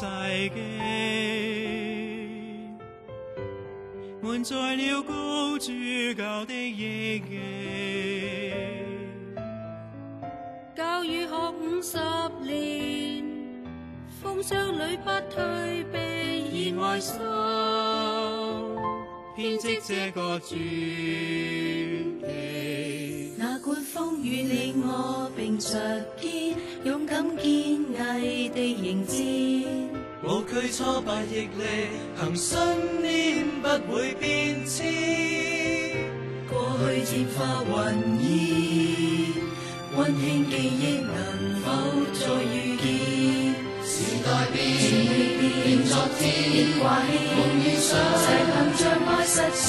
世紀，滿載了高主教的憶記。教與學50年，風霜裏不退避，而愛心編織這個傳奇。哪管風雨你我並着肩，勇敢堅毅地迎戰，無懼挫敗逆力，憑信念不會變遷。過去漸化雲煙，溫馨記憶能否再遇見？時代變，變昨天，掛起夢與想，齊憑着愛實踐。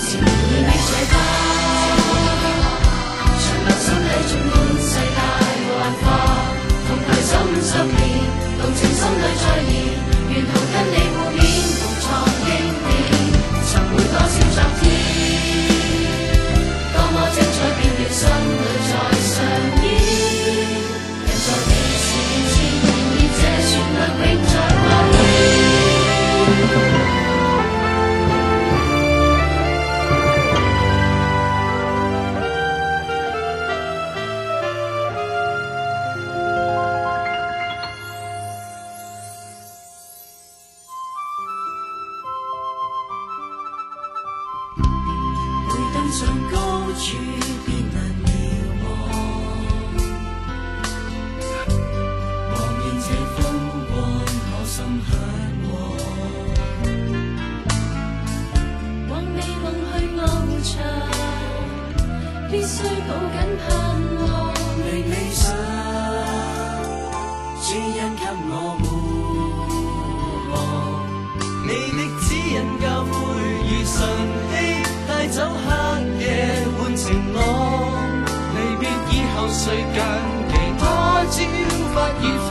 情意未再加，長留心裏盡滿世大幻化。同攜手50年，動情心裏再現，沿途跟你互勉，共創經典。尋回多少昨天，多麼精彩片段，心裏再上演。人在彼此前，而這旋律永在蔓延。每登上高處，便能遙望，望見這風光，我心向往。宏未夢去翱翔，必須抱緊盼望。令理想指引給我護航，你的指引教誨如晨曦，帶走黑夜換晴朗。離別以後誰近期多朝發如花。